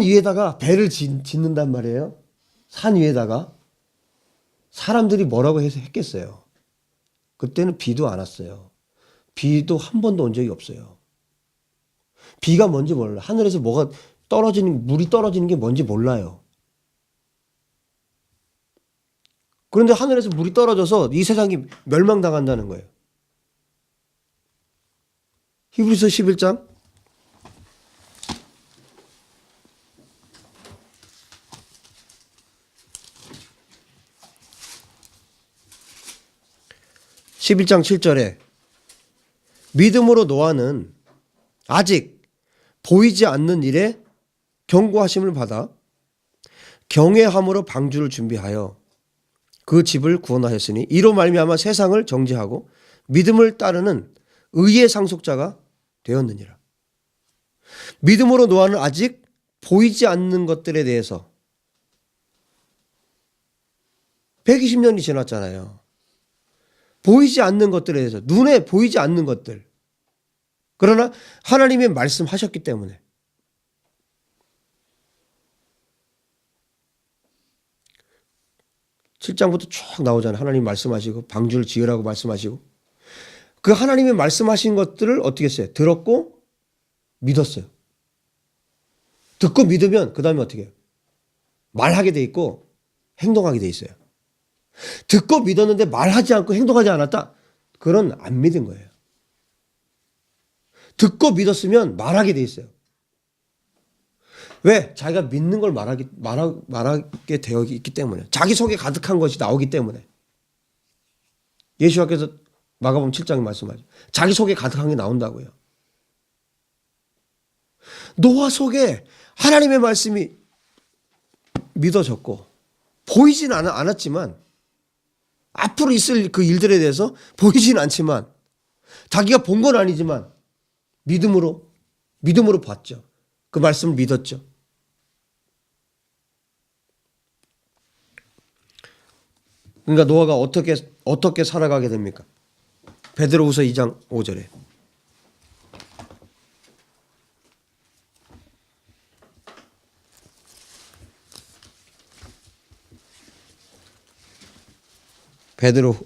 위에다가 배를 짓는단 말이에요. 산 위에다가. 사람들이 뭐라고 해서 했겠어요. 그때는 비도 안 왔어요. 비도 한 번도 온 적이 없어요. 비가 뭔지 몰라요. 하늘에서 뭐가 물이 떨어지는 게 뭔지 몰라요. 그런데 하늘에서 물이 떨어져서 이 세상이 멸망당한다는 거예요. 히브리서 11장 11장 7절에 믿음으로 노아는 아직 보이지 않는 일에 경고하심을 받아 경외함으로 방주를 준비하여 그 집을 구원하였으니 이로 말미암아 세상을 정죄하고 믿음을 따르는 의의 상속자가 되었느니라. 믿음으로 노아는 아직 보이지 않는 것들에 대해서 120년이 지났잖아요. 보이지 않는 것들에 대해서, 눈에 보이지 않는 것들. 그러나 하나님의 말씀하셨기 때문에. (7장부터) 쭉 나오잖아요. 하나님 말씀하시고 방주를 지으라고 말씀하시고 그 하나님의 말씀하신 것들을 어떻게 했어요? 들었고 믿었어요. 듣고 믿으면 그 다음에 어떻게 해요? 말하게 돼 있고 행동하게 돼 있어요. 듣고 믿었는데 말하지 않고 행동하지 않았다? 그건 안 믿은 거예요. 듣고 믿었으면 말하게 돼 있어요. 왜? 자기가 믿는 걸 말하게 되어 있기 때문에. 자기 속에 가득한 것이 나오기 때문에. 예수님께서 마가복음 7장에 말씀하죠. 자기 속에 가득한 게 나온다고요. 노아 속에 하나님의 말씀이 믿어졌고 보이진 않았지만 앞으로 있을 그 일들에 대해서 보이진 않지만 자기가 본 건 아니지만 믿음으로 봤죠. 그 말씀을 믿었죠. 그러니까 노아가 어떻게 살아가게 됩니까? 베드로후서 2장 5절에 베드로후서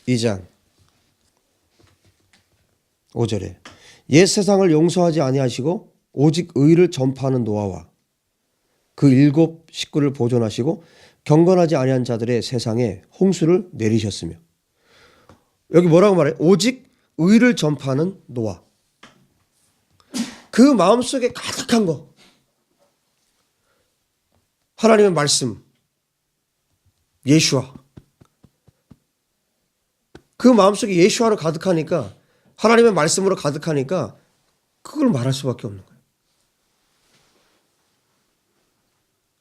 2장 5절에 옛 세상을 용서하지 아니하시고 오직 의를 전파하는 노아와 그 7 식구를 보존하시고 경건하지 아니한 자들의 세상에 홍수를 내리셨으며. 여기 뭐라고 말해요? 오직 의를 전파하는 노아. 그 마음속에 가득한 거. 하나님의 말씀. 예수와. 그 마음속에 예수와로 가득하니까 하나님의 말씀으로 가득하니까 그걸 말할 수밖에 없는 거예요.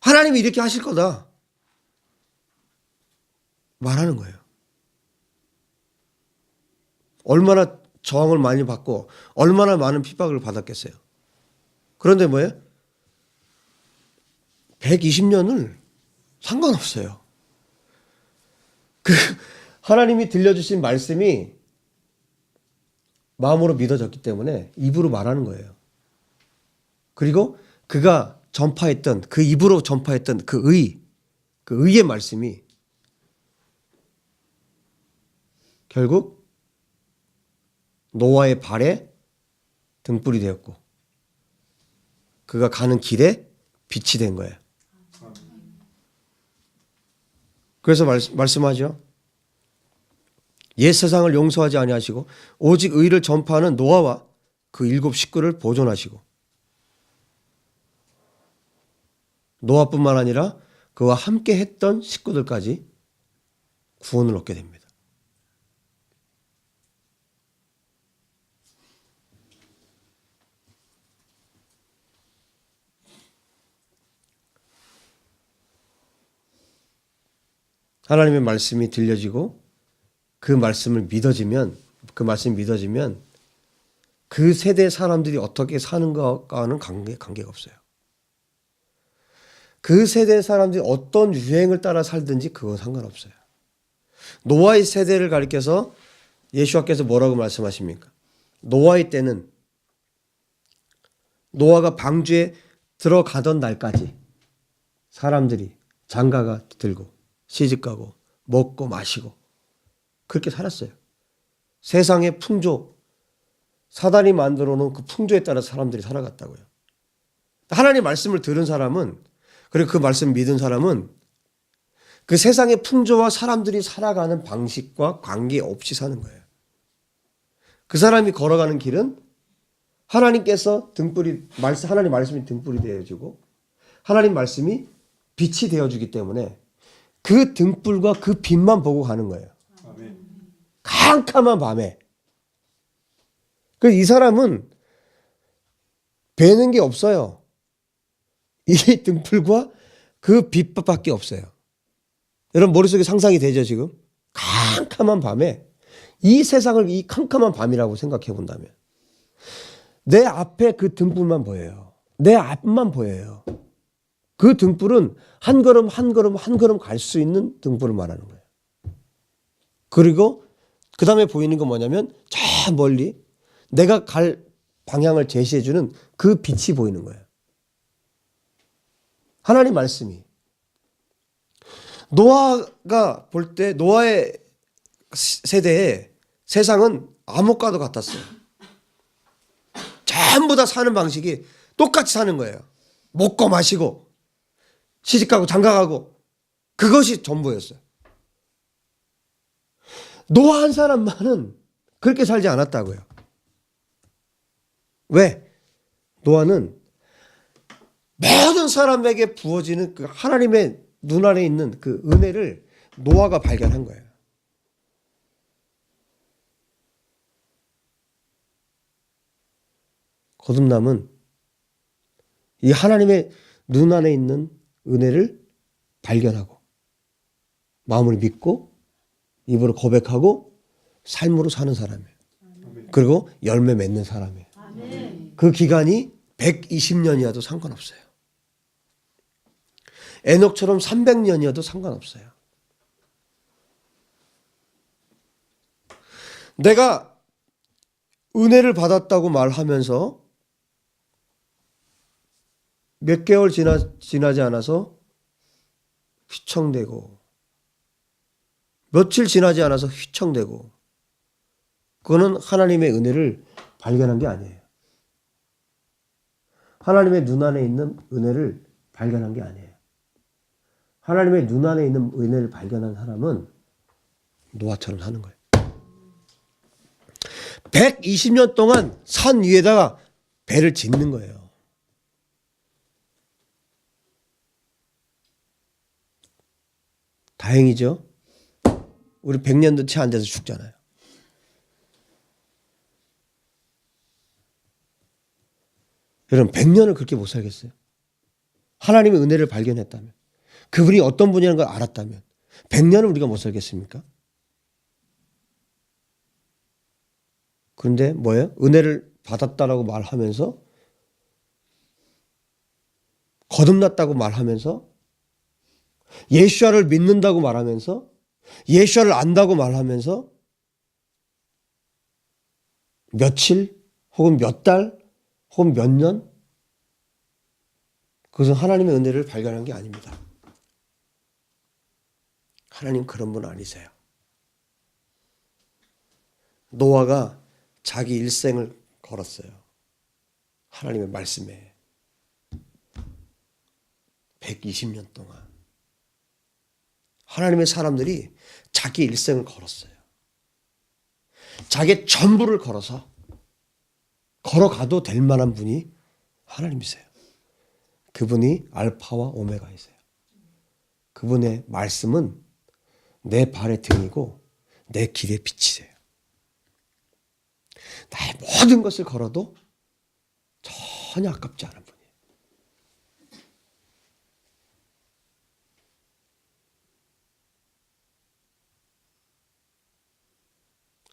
하나님이 이렇게 하실 거다. 말하는 거예요. 얼마나 저항을 많이 받고 얼마나 많은 핍박을 받았겠어요. 그런데 뭐예요? 120년을 상관없어요. 그 하나님이 들려주신 말씀이 마음으로 믿어졌기 때문에 입으로 말하는 거예요. 그리고 그가 전파했던 그 입으로 전파했던 그 의의 말씀이 결국 노아의 발에 등불이 되었고 그가 가는 길에 빛이 된 거예요. 그래서 말씀하죠. 옛 세상을 용서하지 아니하시고 오직 의를 전파하는 노아와 그 7 식구를 보존하시고 노아뿐만 아니라 그와 함께 했던 식구들까지 구원을 얻게 됩니다. 하나님의 말씀이 들려지고 그 말씀이 믿어지면 그 세대 사람들이 어떻게 사는가와는 관계가 없어요. 그 세대 사람들이 어떤 유행을 따라 살든지 그건 상관없어요. 노아의 세대를 가리켜서 예수와께서 뭐라고 말씀하십니까? 노아의 때는 노아가 방주에 들어가던 날까지 사람들이 장가가 들고 시집가고 먹고 마시고 그렇게 살았어요. 세상의 풍조, 사단이 만들어 놓은 그 풍조에 따라 사람들이 살아갔다고요. 하나님의 말씀을 들은 사람은, 그리고 그 말씀을 믿은 사람은 그 세상의 풍조와 사람들이 살아가는 방식과 관계없이 사는 거예요. 그 사람이 걸어가는 길은 하나님께서 하나님 말씀이 등불이 되어주고 하나님 말씀이 빛이 되어주기 때문에 그 등불과 그 빛만 보고 가는 거예요. 캄캄한 밤에. 그래서 이 사람은 배는 게 없어요. 이 등불과 그 빛밖에 없어요. 여러분 머릿속에 상상이 되죠 지금? 캄캄한 밤에 이 세상을 이 캄캄한 밤이라고 생각해 본다면 내 앞에 그 등불만 보여요. 내 앞만 보여요. 그 등불은 한 걸음 한 걸음 한 걸음 갈 수 있는 등불을 말하는 거예요. 그리고 그 다음에 보이는 건 뭐냐면 저 멀리 내가 갈 방향을 제시해주는 그 빛이 보이는 거예요. 하나님 말씀이. 노아가 볼 때 노아의 세대에 세상은 암흑과도 같았어요. 전부 다 사는 방식이 똑같이 사는 거예요. 먹고 마시고 시집가고 장가가고 그것이 전부였어요. 노아 한 사람만은 그렇게 살지 않았다고요. 왜? 노아는 모든 사람에게 부어지는 그 하나님의 눈 안에 있는 그 은혜를 노아가 발견한 거예요. 거듭남은 이 하나님의 눈 안에 있는 은혜를 발견하고 마음으로 믿고 입으로 고백하고 삶으로 사는 사람이에요. 그리고 열매 맺는 사람이에요. 그 기간이 120년이어도 상관없어요. 에녹처럼 300년이어도 상관없어요. 내가 은혜를 받았다고 말하면서 몇 개월 지나지 않아서 휘청대고 며칠 지나지 않아서 휘청대고 그거는 하나님의 은혜를 발견한 게 아니에요. 하나님의 눈 안에 있는 은혜를 발견한 게 아니에요. 하나님의 눈 안에 있는 은혜를 발견한 사람은 노아처럼 사는 거예요. 120년 동안 산 위에다가 배를 짓는 거예요. 다행이죠. 우리 100년도 채 안 돼서 죽잖아요. 여러분 100년을 그렇게 못 살겠어요? 하나님의 은혜를 발견했다면, 그분이 어떤 분이라는 걸 알았다면 100년을 우리가 못 살겠습니까? 그런데 뭐예요? 은혜를 받았다라고 말하면서, 거듭났다고 말하면서, 예수야를 믿는다고 말하면서, 예수야를 안다고 말하면서 며칠 혹은 몇 달 혹은 몇 년, 그것은 하나님의 은혜를 발견한 게 아닙니다. 하나님 그런 분 아니세요. 노아가 자기 일생을 걸었어요. 하나님의 말씀에 120년 동안 하나님의 사람들이 자기 일생을 걸었어요. 자기 전부를 걸어서 걸어가도 될 만한 분이 하나님이세요. 그분이 알파와 오메가이세요. 그분의 말씀은 내 발의 등이고 내 길의 빛이세요. 나의 모든 것을 걸어도 전혀 아깝지 않은 분이에요.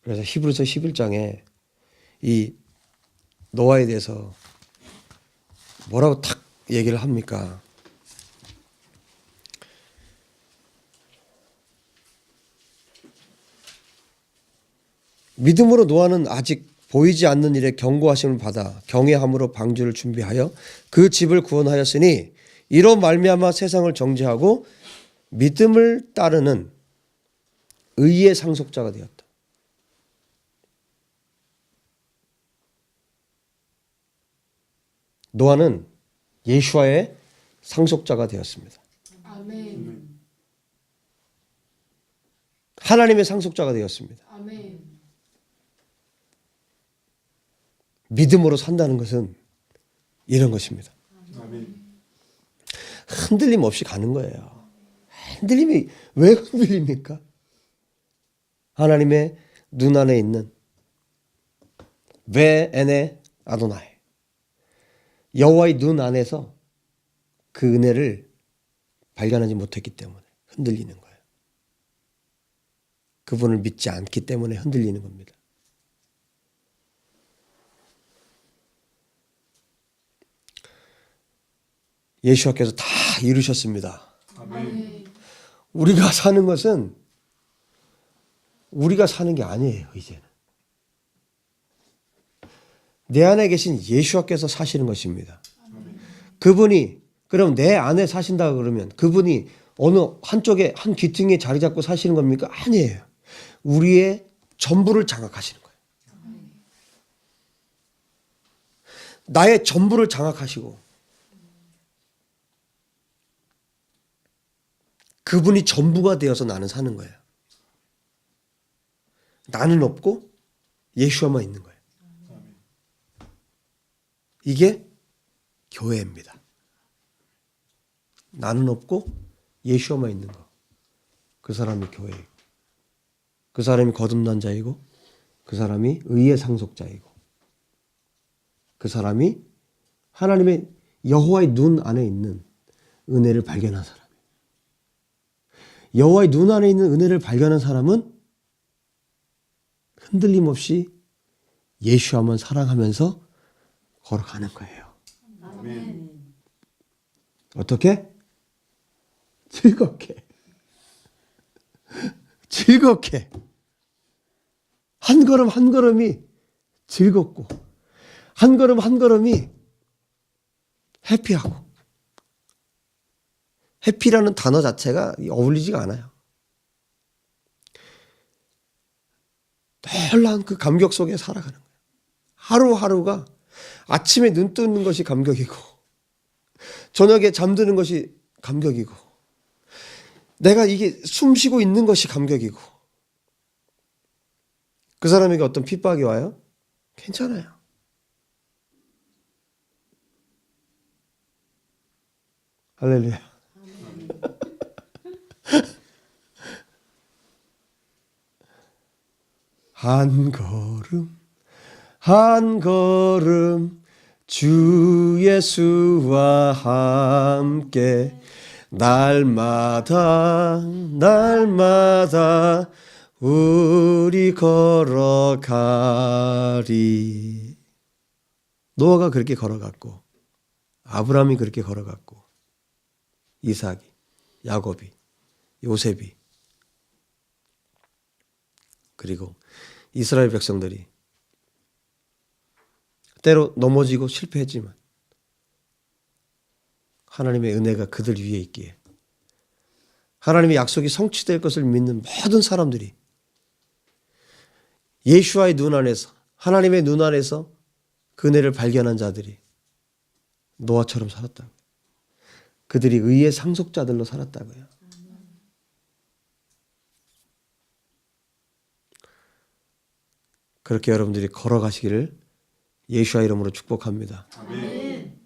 그래서 히브리서 11장에 이 노아에 대해서 뭐라고 탁 얘기를 합니까? 믿음으로 노아는 아직 보이지 않는 일에 경고하심을 받아 경외함으로 방주를 준비하여 그 집을 구원하였으니 이로 말미암아 세상을 정죄하고 믿음을 따르는 의의 상속자가 되었다. 노아는 예수와의 상속자가 되었습니다. 아멘. 하나님의 상속자가 되었습니다. 아멘. 믿음으로 산다는 것은 이런 것입니다. 아멘. 흔들림 없이 가는 거예요. 흔들림이 왜 흔들립니까? 하나님의 눈 안에 있는 베 에네 아도나이, 여호와의 눈 안에서 그 은혜를 발견하지 못했기 때문에 흔들리는 거예요. 그분을 믿지 않기 때문에 흔들리는 겁니다. 예수께서 다 이루셨습니다. 아멘. 우리가 사는 것은 우리가 사는 게 아니에요. 이제는 내 안에 계신 예수께서 사시는 것입니다. 그분이 그럼 내 안에 사신다 그러면 그분이 어느 한쪽에 한 귀퉁이에 자리 잡고 사시는 겁니까? 아니에요. 우리의 전부를 장악하시는 거예요. 나의 전부를 장악하시고 그분이 전부가 되어서 나는 사는 거예요. 나는 없고 예수와만 있는 거예요. 이게 교회입니다. 나는 없고 예수와만 있는 거. 그 사람이 교회이고, 그 사람이 거듭난 자이고, 그 사람이 의의 상속자이고, 그 사람이 하나님의 여호와의 눈 안에 있는 은혜를 발견한 사람이에요. 여호와의 눈 안에 있는 은혜를 발견한 사람은 흔들림 없이 예수와만 사랑하면서 걸어가는 거예요. 아멘. 어떻게? 즐겁게. 즐겁게. 한 걸음 한 걸음이 즐겁고, 한 걸음 한 걸음이 해피하고. 해피라는 단어 자체가 어울리지가 않아요. 놀라운 그 감격 속에 살아가는 거예요. 하루하루가 아침에 눈 뜨는 것이 감격이고, 저녁에 잠드는 것이 감격이고, 내가 이게 숨 쉬고 있는 것이 감격이고, 그 사람에게 어떤 핍박이 와요? 괜찮아요. 할렐루야. 한 걸음 한 걸음 주 예수와 함께 날마다 날마다 우리 걸어가리. 노아가 그렇게 걸어갔고 아브라함이 그렇게 걸어갔고 이삭이, 야곱이, 요셉이, 그리고 이스라엘 백성들이 때로 넘어지고 실패했지만 하나님의 은혜가 그들 위에 있기에 하나님의 약속이 성취될 것을 믿는 모든 사람들이 예수와의 눈 안에서, 하나님의 눈 안에서 그 은혜를 발견한 자들이 노아처럼 살았다고. 그들이 의의 상속자들로 살았다고요. 그렇게 여러분들이 걸어가시기를 예수와 이름으로 축복합니다. 아멘.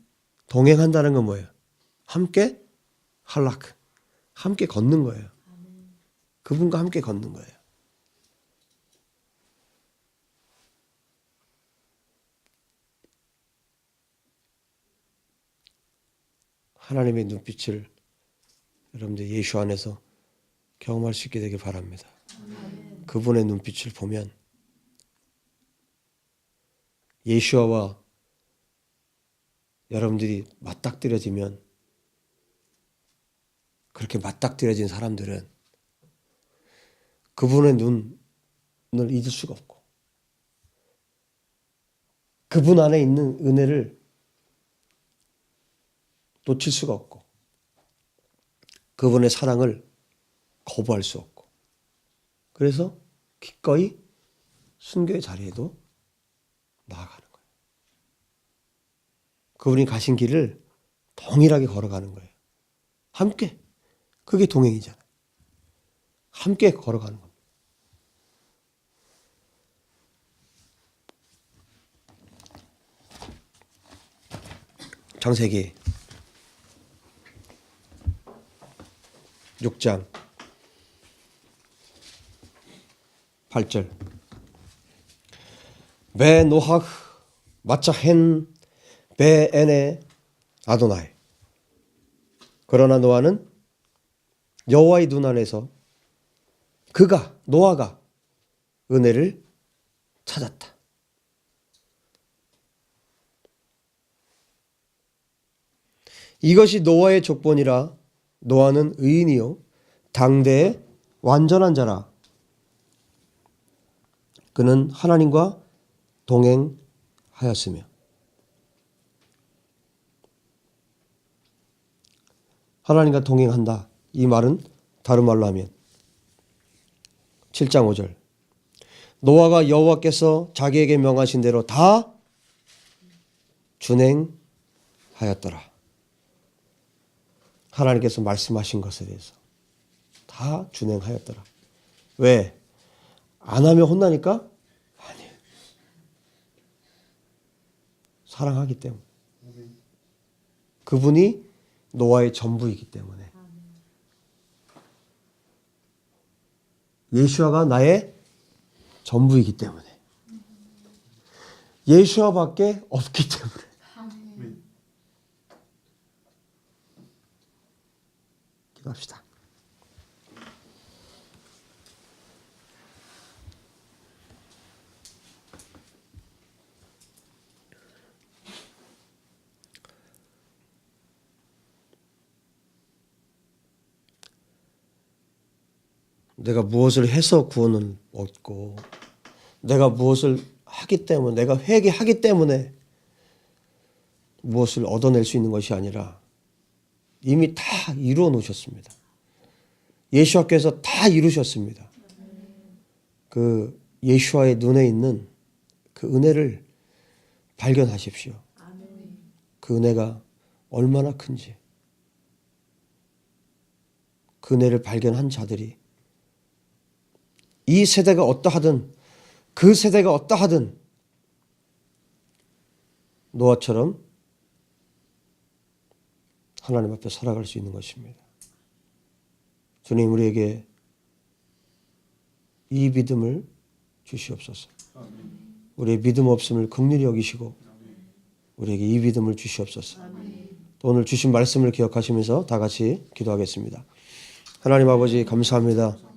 동행한다는 건 뭐예요? 함께 할라크, 함께 걷는 거예요. 그분과 함께 걷는 거예요. 하나님의 눈빛을 여러분들 예수 안에서 경험할 수 있게 되길 바랍니다. 그분의 눈빛을 보면 예수와 여러분들이 맞닥뜨려지면, 그렇게 맞닥뜨려진 사람들은 그분의 눈을 잊을 수가 없고 그분 안에 있는 은혜를 놓칠 수가 없고 그분의 사랑을 거부할 수 없고, 그래서 기꺼이 순교의 자리에도 나아가는 거예요. 그분이 가신 길을 동일하게 걸어가는 거예요. 함께. 그게 동행이잖아요. 함께 걸어가는 겁니다. 창세기 6장 8절. 베 노학 마차헨 베 에네 아도나이. 그러나 노아는 여호와의 눈 안에서 노아가 은혜를 찾았다. 이것이 노아의 족본이라. 노아는 의인이요 당대의 완전한 자라. 그는 하나님과 동행하였으며. 하나님과 동행한다. 이 말은 다른 말로 하면 7장 5절. 노아가 여호와께서 자기에게 명하신 대로 다 준행하였더라. 하나님께서 말씀하신 것에 대해서 다 준행하였더라. 왜? 안 하면 혼나니까? 아니에요. 사랑하기 때문에. 그분이 노아의 전부이기 때문에. 예수아가 나의 전부이기 때문에. 예수아밖에 없기 때문에. 기도합시다. 내가 무엇을 해서 구원을 얻고, 내가 무엇을 하기 때문에, 내가 회개하기 때문에 무엇을 얻어낼 수 있는 것이 아니라 이미 다 이루어 놓으셨습니다. 예수와께서 다 이루셨습니다. 그 예수와의 눈에 있는 그 은혜를 발견하십시오. 그 은혜가 얼마나 큰지. 그 은혜를 발견한 자들이 이 세대가 어떠하든 그 세대가 어떠하든 노아처럼 하나님 앞에 살아갈 수 있는 것입니다. 주님 우리에게 이 믿음을 주시옵소서. 우리의 믿음 없음을 긍휼히 여기시고 우리에게 이 믿음을 주시옵소서. 또 오늘 주신 말씀을 기억하시면서 다 같이 기도하겠습니다. 하나님 아버지 감사합니다.